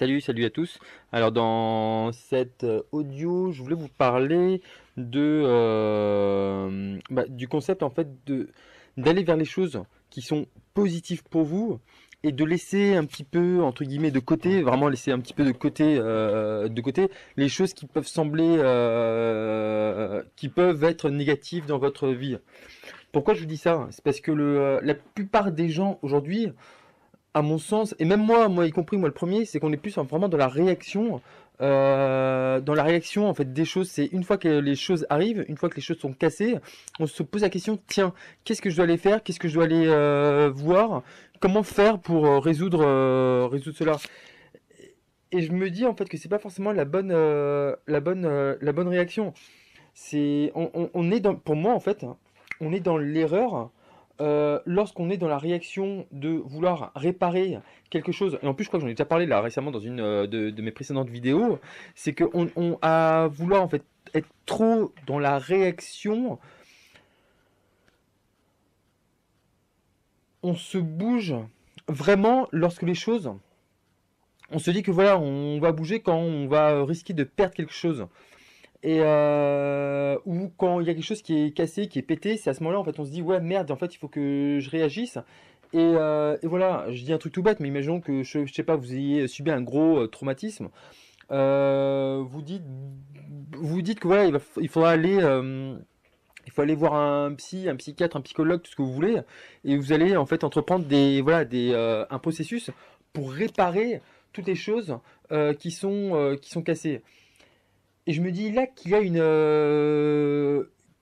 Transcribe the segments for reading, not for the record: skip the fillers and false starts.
Salut à tous. Alors dans cette audio, je voulais vous parler du concept en fait de d'aller vers les choses qui sont positives pour vous et de laisser un petit peu entre guillemets de côté, vraiment laisser un petit peu de côté les choses qui peuvent sembler qui peuvent être négatives dans votre vie. Pourquoi je vous dis ça? C'est parce que la plupart des gens aujourd'hui à mon sens, et même moi y compris moi le premier, c'est qu'on est plus vraiment dans la réaction en fait des choses. C'est une fois que les choses arrivent, une fois que les choses sont cassées, on se pose la question, tiens, qu'est-ce que je dois aller faire, qu'est-ce que je dois aller voir, comment faire pour résoudre cela. Et je me dis en fait que c'est pas forcément la bonne réaction. On est dans, pour moi en fait, on est dans l'erreur lorsqu'on est dans la réaction de vouloir réparer quelque chose. Et en plus, je crois que j'en ai déjà parlé là récemment dans une de mes précédentes vidéos. C'est qu'on à vouloir en fait être trop dans la réaction, on se bouge vraiment lorsque les choses. On se dit que voilà, on va bouger quand on va risquer de perdre quelque chose. Ou quand il y a quelque chose qui est cassé, qui est pété, c'est à ce moment-là en fait on se dit ouais merde en fait il faut que je réagisse et voilà, je dis un truc tout bête mais imaginons que je sais pas vous ayez subi un gros traumatisme. Vous dites que voilà il faut aller voir un psy, un psychiatre, un psychologue, tout ce que vous voulez et vous allez en fait entreprendre un processus pour réparer toutes les choses qui sont cassées. Et je me dis là qu'il y a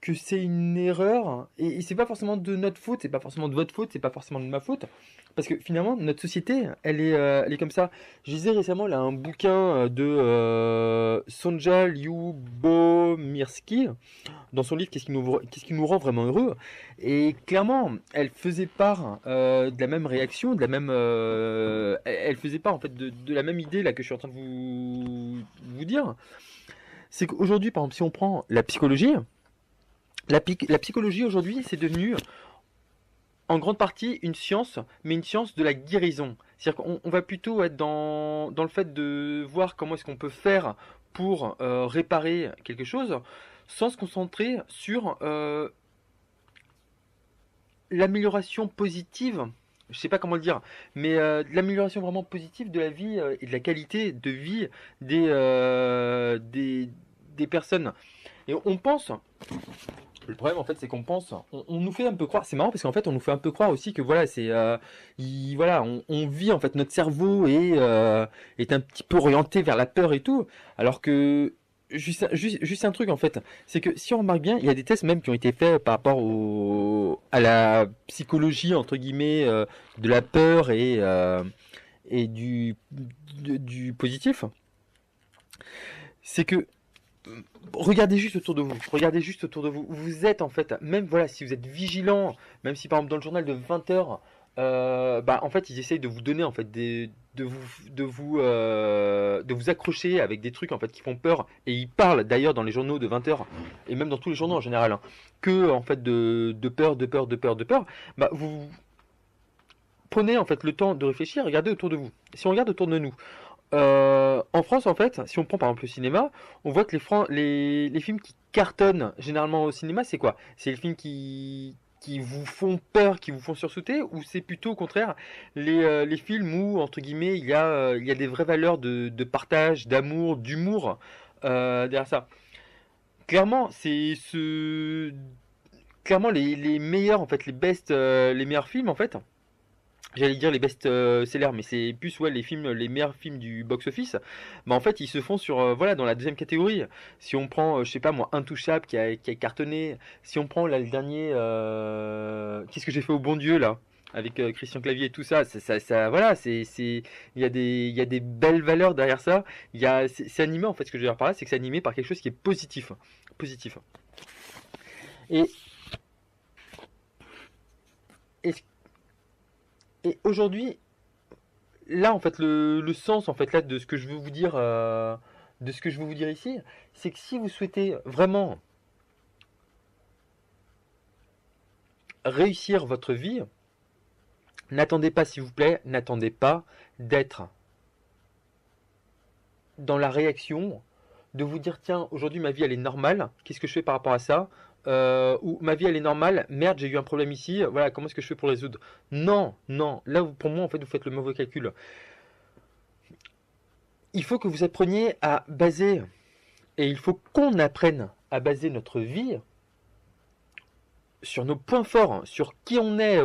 que c'est une erreur et c'est pas forcément de notre faute, c'est pas forcément de votre faute, c'est pas forcément de ma faute parce que finalement notre société elle est comme ça. Je lisais récemment là un bouquin de Sonja Lyubomirsky dans son livre qu'est-ce qui nous rend vraiment heureux et clairement elle faisait part de la même réaction, elle faisait part en fait de la même idée là que je suis en train de vous dire. C'est qu'aujourd'hui, par exemple, si on prend la psychologie, la psychologie aujourd'hui, c'est devenu en grande partie une science, mais une science de la guérison. C'est-à-dire qu'on va plutôt être dans le fait de voir comment est-ce qu'on peut faire pour réparer quelque chose, sans se concentrer sur l'amélioration positive. Je sais pas comment le dire, mais l'amélioration vraiment positive de la vie et de la qualité de vie des, euh, des, des personnes. Et on pense, le problème en fait c'est qu'on pense, on nous fait un peu croire, c'est marrant parce qu'en fait on nous fait un peu croire aussi que voilà voilà on vit en fait notre cerveau est un petit peu orienté vers la peur et tout, alors que juste un truc en fait, c'est que si on remarque bien, il y a des tests même qui ont été faits par rapport à la psychologie entre guillemets de la peur et du positif, c'est que regardez juste autour de vous. Regardez juste autour de vous. Vous êtes en fait, même voilà, si vous êtes vigilant, même si par exemple dans le journal de 20 heures, bah en fait ils essayent de vous donner en fait de vous accrocher avec des trucs en fait qui font peur et ils parlent d'ailleurs dans les journaux de 20 heures et même dans tous les journaux en général hein, que en fait de peur. Bah vous prenez en fait le temps de réfléchir, regardez autour de vous. Si on regarde autour de nous, en France, en fait, si on prend par exemple le cinéma, on voit que les films qui cartonnent généralement au cinéma, c'est quoi? C'est les films qui vous font peur, qui vous font sursauter, ou c'est plutôt au contraire les films où, entre guillemets, il y a des vraies valeurs de partage, d'amour, d'humour derrière ça. Clairement, clairement les meilleurs, en fait, les meilleurs films, en fait, j'allais dire les best-sellers, mais c'est plus ouais, les meilleurs films du box-office. Mais en fait, ils se font sur voilà dans la deuxième catégorie. Si on prend, je sais pas moi, Intouchable qui a cartonné. Si on prend là le dernier, qu'est-ce que j'ai fait au bon Dieu là, avec Christian Clavier et tout ça, voilà, il y a des belles valeurs derrière ça. C'est animé en fait. Ce que je veux dire par là, c'est que c'est animé par quelque chose qui est positif. Et, et, et aujourd'hui, là en fait le sens en fait là de ce que je veux vous dire de ce que je veux vous dire ici, c'est que si vous souhaitez vraiment réussir votre vie, n'attendez pas s'il vous plaît, n'attendez pas d'être dans la réaction, de vous dire tiens, aujourd'hui ma vie elle est normale, qu'est-ce que je fais par rapport à ça? Ou ma vie elle est normale, merde, j'ai eu un problème ici, voilà, comment est-ce que je fais pour le résoudre? Non, non, là pour moi en fait vous faites le mauvais calcul. Il faut que vous appreniez à baser, et il faut qu'on apprenne à baser notre vie sur nos points forts, sur qui on est,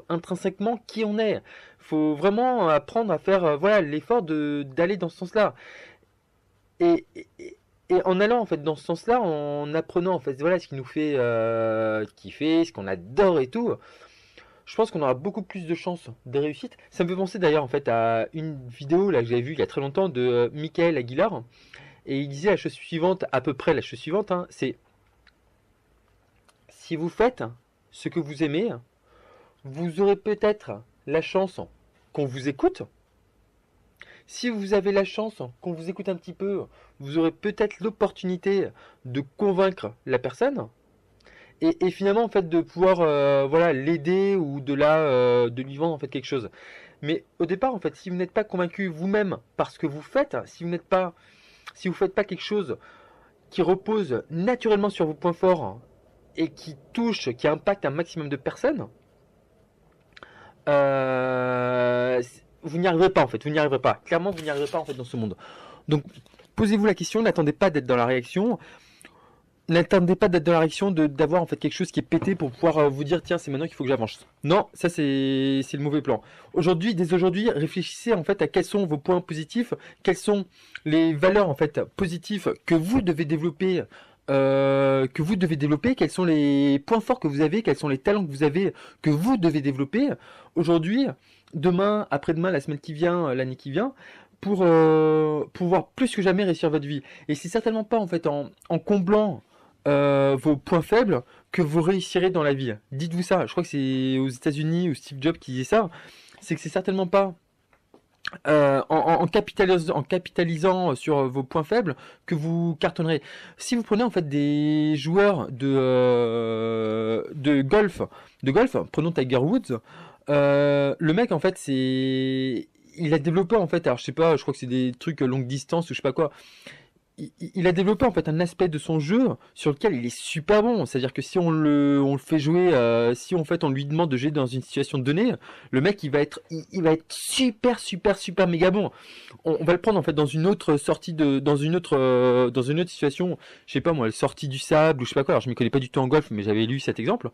intrinsèquement qui on est. Faut vraiment apprendre à faire voilà l'effort d'aller dans ce sens-là. Et, et, et en allant en fait dans ce sens-là, en apprenant en fait voilà ce qui nous fait kiffer, ce qu'on adore et tout, je pense qu'on aura beaucoup plus de chances de réussite. Ça me fait penser d'ailleurs en fait à une vidéo là que j'avais vue il y a très longtemps de Michael Aguilar et il disait la chose suivante, à peu près la chose suivante, hein, c'est si vous faites ce que vous aimez, vous aurez peut-être la chance qu'on vous écoute. Si vous avez la chance qu'on vous écoute un petit peu, vous aurez peut-être l'opportunité de convaincre la personne et finalement en fait de pouvoir voilà l'aider ou de lui vendre en fait quelque chose. Mais au départ en fait, si vous n'êtes pas convaincu vous-même par ce que vous faites, si vous faites pas quelque chose qui repose naturellement sur vos points forts et qui impacte un maximum de personnes, euh, vous n'y arriverez pas en fait, vous n'y arriverez pas. Clairement, vous n'y arriverez pas en fait dans ce monde. Donc, posez-vous la question, n'attendez pas d'être dans la réaction. N'attendez pas d'être dans la réaction, d'avoir en fait quelque chose qui est pété pour pouvoir vous dire tiens c'est maintenant qu'il faut que j'avance. Non, ça c'est le mauvais plan. Aujourd'hui, dès aujourd'hui, réfléchissez en fait à quels sont vos points positifs, quelles sont les valeurs en fait positives que vous devez développer, quels sont les points forts que vous avez, quels sont les talents que vous avez que vous devez développer aujourd'hui, demain, après-demain, la semaine qui vient, l'année qui vient, pour pouvoir plus que jamais réussir votre vie. Et c'est certainement pas en fait en comblant vos points faibles que vous réussirez dans la vie. Dites-vous ça. Je crois que c'est aux États-Unis ou Steve Jobs qui disait ça. C'est que c'est certainement pas en capitalisant sur vos points faibles que vous cartonnerez. Si vous prenez en fait des joueurs de golf, prenons Tiger Woods, le mec en fait il a développé en fait, alors je sais pas, je crois que c'est des trucs longue distance ou je sais pas quoi. Il a développé en fait un aspect de son jeu sur lequel il est super bon. C'est-à-dire que si on le fait jouer, si en fait on lui demande de jouer dans une situation donnée, le mec il va être super super super méga bon. On va le prendre en fait dans une autre sortie dans une autre situation. Je sais pas moi, la sortie du sable ou je sais pas quoi. Alors je m'y connais pas du tout en golf, mais j'avais lu cet exemple.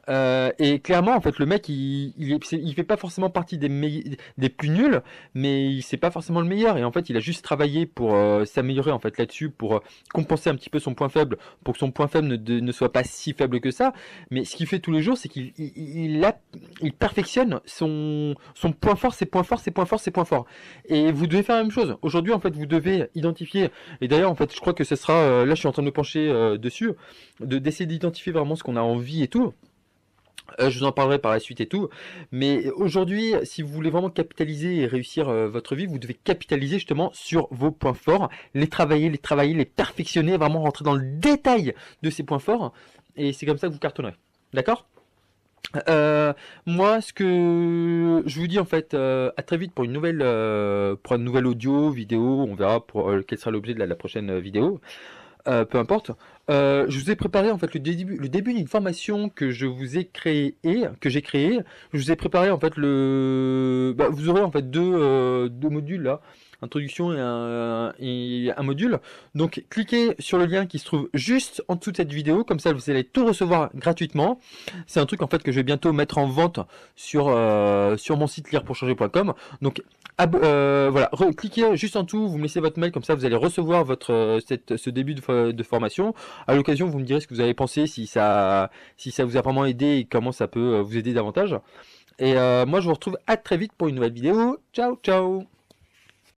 Et clairement, en fait, le mec, il fait pas forcément partie des plus nuls, mais c'est pas forcément le meilleur. Et en fait, il a juste travaillé pour s'améliorer en fait là-dessus, pour compenser un petit peu son point faible, pour que son point faible ne soit pas si faible que ça. Mais ce qu'il fait tous les jours, c'est il perfectionne son point fort, ses points forts, ses points forts, ses points forts. Et vous devez faire la même chose. Aujourd'hui, en fait, vous devez identifier. Et d'ailleurs, en fait, je crois que ce sera. Là, je suis en train de me pencher dessus, d'essayer d'identifier vraiment ce qu'on a envie et tout. Je vous en parlerai par la suite et tout. Mais aujourd'hui, si vous voulez vraiment capitaliser et réussir votre vie, vous devez capitaliser justement sur vos points forts, les travailler, les perfectionner, vraiment rentrer dans le détail de ces points forts. Et c'est comme ça que vous cartonnerez. D'accord? Moi, ce que je vous dis en fait, à très vite pour une nouvelle audio, vidéo. On verra pour quel sera l'objet de la prochaine vidéo. Peu importe. Je vous ai préparé en fait le début d'une formation que je vous ai créée, que j'ai créée. Je vous ai préparé en fait vous aurez en fait deux modules là, introduction et un module. Donc cliquez sur le lien qui se trouve juste en dessous de cette vidéo, comme ça vous allez tout recevoir gratuitement. C'est un truc en fait que je vais bientôt mettre en vente sur mon site lirepourchanger.com. Donc voilà, cliquez juste en dessous, vous me laissez votre mail, comme ça vous allez recevoir ce début de formation. À l'occasion, vous me direz ce que vous avez pensé, si ça vous a vraiment aidé et comment ça peut vous aider davantage. Et moi, je vous retrouve à très vite pour une nouvelle vidéo. Ciao, ciao!